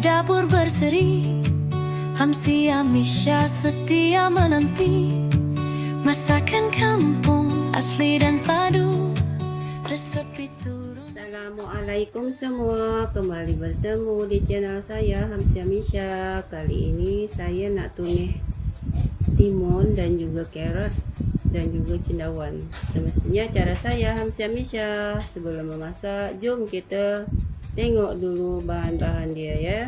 dapur berseri, Hamsi Amisha setia menanti masakan kampung asli dan padu, resep turun. Assalamualaikum semua, kembali bertemu di channel saya Hamsi Amisha. Kali ini saya nak tumis timun dan juga carrot dan juga cendawan. Semestinya cara saya Hamsi Amisha. Sebelum memasak, jom kita tengok dulu bahan-bahan dia ya.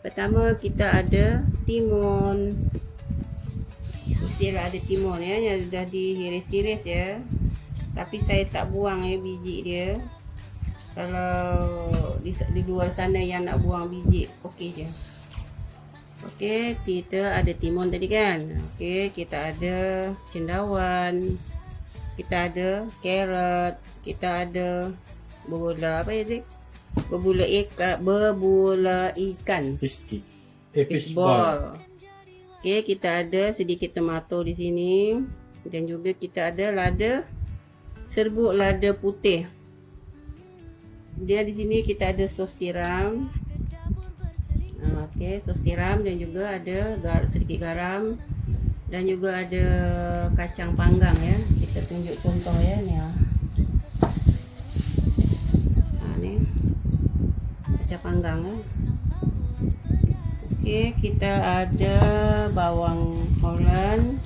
Pertama kita ada timun. Mestilah ada timun ya yang sudah dihiris-hiris ya. Tapi saya tak buang ya biji dia. Kalau di luar sana yang nak buang biji, okey je. Okey, kita ada timun tadi kan. Okey, kita ada cendawan. Kita ada carrot. Kita ada berbola apa ya, Zik? Berbola ikan. Fish ball. Okey, kita ada sedikit tomato di sini dan juga kita ada lada, serbuk lada putih. Dia di sini kita ada sos tiram. Okey, sos tiram dan juga ada sedikit garam dan juga ada kacang panggang ya. Kita tunjuk contoh ya ni. Ni kacang panggang ya. Okey, kita ada bawang Holland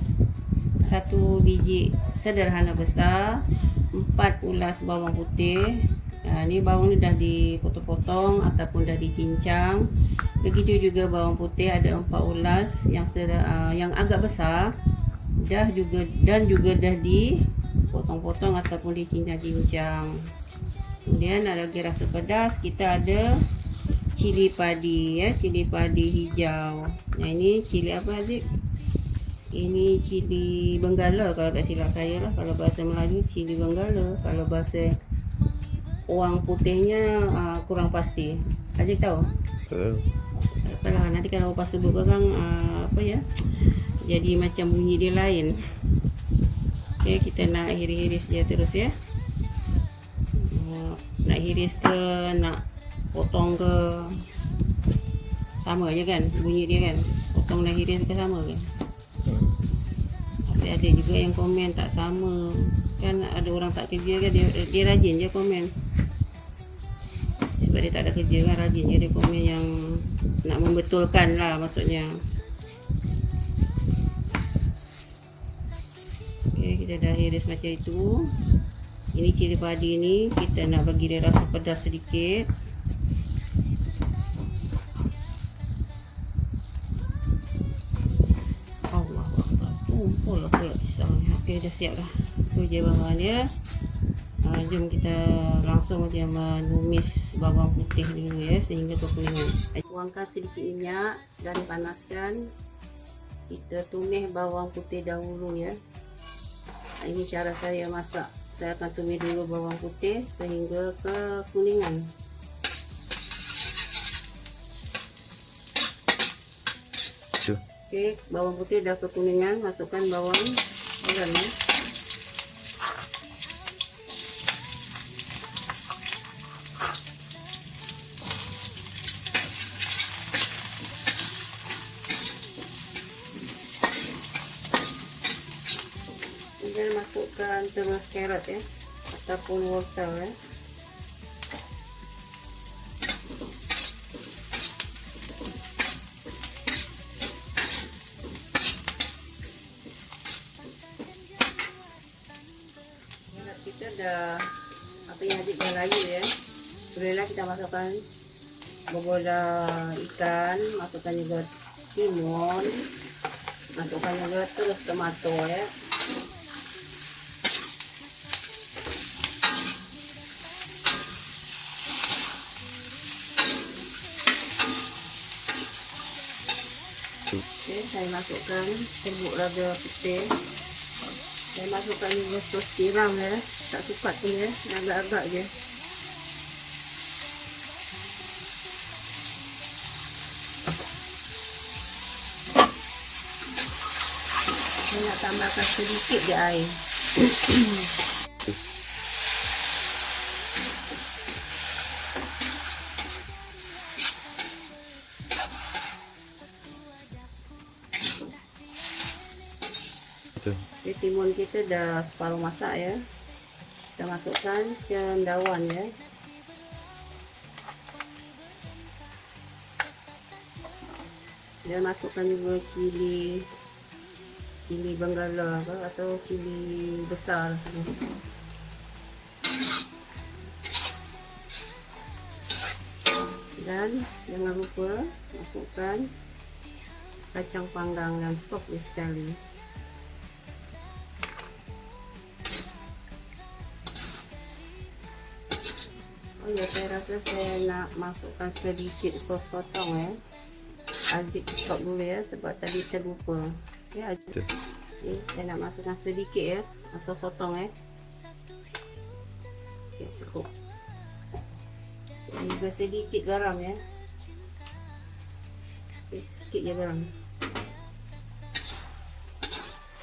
1 biji sederhana besar, 4 ulas bawang putih. Ni bawang ni dah dipotong-potong ataupun dah dicincang. Begitu juga bawang putih ada 4 ulas yang agak besar dah juga dah dipotong-potong ataupun dicincang-cincang. Kemudian ada lagi rasa pedas, kita ada cili padi ya, cili padi hijau. Nah ini cili apa Aziz? Ini cili Benggala kalau tak silap saya lah. Kalau bahasa Melayu cili Benggala, kalau bahasa orang putihnya kurang pasti. Aziz tahu? Apalah, nanti kalau pas subuh orang apa ya, jadi macam bunyi dia lain. Okey, kita nak hiris-hiris dia terus ya. Nak hiris ke nak potong ke sama je kan bunyi dia kan, potong dan hiris ke sama ke? Tapi ada juga yang komen tak sama kan, ada orang tak kerja kan, dia rajin je komen sebab dia tak ada kerja kan, rajin je dia komen yang nak membetulkan lah maksudnya. Okay, kita dah hiris macam itu. Ini cili padi ni kita nak bagi dia rasa pedas sedikit. Allah tumpul lah pula pisang ni. Okey, dah siap dah. Itu je bahan dia. Jom kita langsung dia menumis bawang putih dulu ya sehingga kekuningan. Tuangkan sedikit minyak dan panaskan. Kita tumis bawang putih dahulu ya. Ini cara saya masak. Saya akan tumis dulu bawang putih sehingga kekuningan. Okey, bawang putih dah kekuningan, masukkan bawang merah ya. Kemudian masukkan terus carrot ya ataupun wortel ya. Kita dah apa yang adik dah layu ya. Kemudian kita masukkan berbola ikan, masukkan juga timun, masukkan juga terus tomato ya. Okey, saya masukkan serbuk lada putih. Saya masukkan juga sos tiram ya. Tak sukat pun ya, agak-agak je. Saya nak tambahkan sedikit je air. Betul. Jadi timun kita dah separuh masak ya. Kita masukkan cendawan ya. Dan masukkan juga cili benggala atau cili besar semua. Dan jangan lupa masukkan kacang panggang yang soft sekali. Oh ya, saya rasa saya nak masukkan sedikit sos sotong ya. Adik stop dulu ya sebab tadi terlupa. Ya, okay, saya nak masukkan sedikit ya sos sotong ya. Okay, cukup. Dan juga sedikit garam ya. Okay, sikit je garam.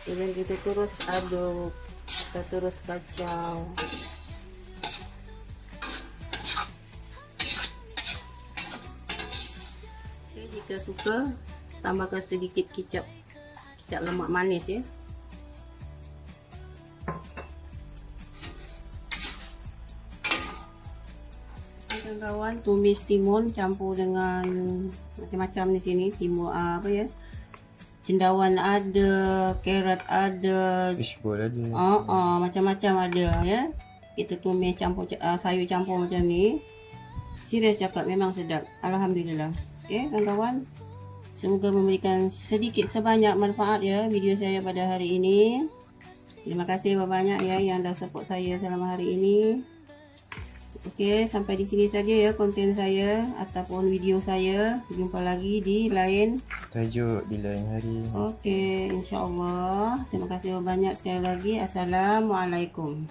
Dan kita terus aduk, kita terus kacau. Okay, jika suka tambahkan sedikit kicap lemak manis ya. Kawan, tumis timun campur dengan macam-macam di sini. Timun apa ya? Cendawan ada, carrot ada, Fishball ada. macam-macam ada ya. Kita tumis campur sayur campur macam ni. Serius cakap memang sedap. Alhamdulillah. Okey, kawan-kawan. Semoga memberikan sedikit sebanyak manfaat ya video saya pada hari ini. Terima kasih banyak ya yang dah support saya selama hari ini. Okey, sampai di sini saja ya konten saya ataupun video saya. Jumpa lagi di lain Tajuk di lain hari. Okey, insya-Allah. Terima kasih banyak sekali lagi. Assalamualaikum.